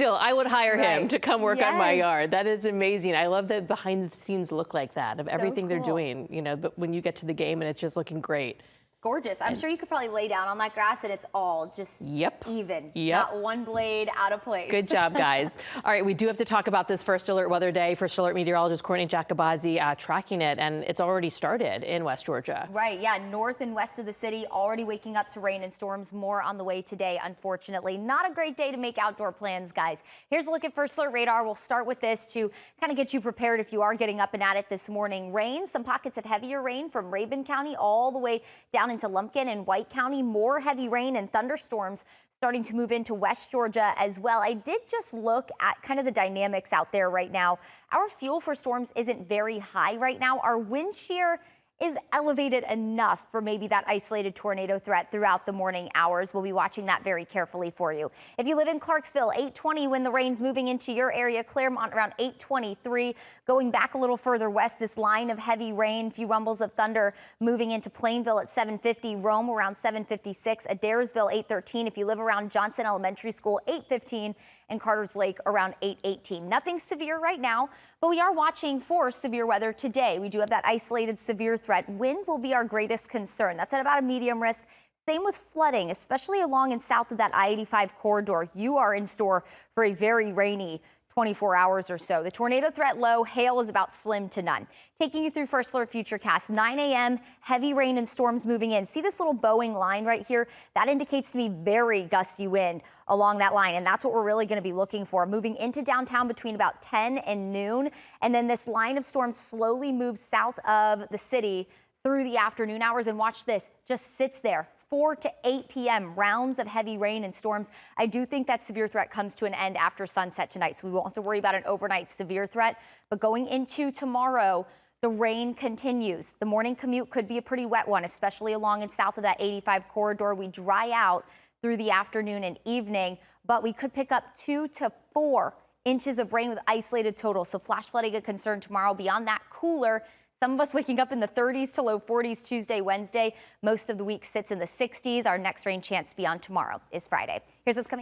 Still, I would hire him Right. to come work on my Yes. yard. That is amazing. I love that behind the scenes look like that of So everything they're cool. doing, but when you get to the game and it's just looking great. Gorgeous. I'm And sure you could probably lay down on that grass and it's all just yep. even. Yep. Not one blade out of place. Good job, guys. All right, we do have to talk about this First Alert Weather Day. First Alert meteorologist Courtney Jacobazzi tracking it, and it's already started in West Georgia. Right, yeah, north and west of the city already waking up to rain and storms. More on the way today, unfortunately. Not a great day to make outdoor plans, guys. Here's a look at First Alert radar. We'll start with this to kind of get you prepared if you are getting up and at it this morning. Rain, some pockets of heavier rain from Rabun County all the way down into Lumpkin and White County. More heavy rain and thunderstorms starting to move into West Georgia as well. I did just look at kind of the dynamics out there right now. Our fuel for storms isn't very high right now. Our wind shear is elevated enough for maybe that isolated tornado threat throughout the morning hours. We'll be watching that very carefully for you. If you live in Clarksville, 820 when the rain's moving into your area. Claremont around 823. Going back a little further west, this line of heavy rain, few rumbles of thunder moving into Plainville at 750. Rome around 756. Adairsville 813. If you live around Johnson Elementary School, 815. And Carter's Lake around 818. Nothing severe right now, but we are watching for severe weather today. We do have that isolated severe threat. Wind will be our greatest concern. That's at about a medium risk. Same with flooding, especially along and south of that I-85 corridor. You are in store for a very rainy 24 hours or so. The tornado threat low, hail is about slim to none. Taking you through First Alert Futurecast, 9 a.m., heavy rain and storms moving in. See this little bowing line right here? That indicates to me very gusty wind along that line, and that's what we're really going to be looking for. Moving into downtown between about 10 and noon, and then this line of storms slowly moves south of the city through the afternoon hours, and watch this, just sits there. 4 to 8 p.m. rounds of heavy rain and storms. I do think that severe threat comes to an end after sunset tonight, so we won't have to worry about an overnight severe threat. But going into tomorrow, the rain continues. The morning commute could be a pretty wet one, especially along and south of that 85 corridor. We dry out through the afternoon and evening, but we could pick up 2 to 4 inches of rain with isolated totals. So flash flooding a concern tomorrow. Beyond that, cooler. Some of us waking up in the 30s to low 40s Tuesday, Wednesday. Most of the week sits in the 60s. Our next rain chance beyond tomorrow is Friday. Here's what's coming.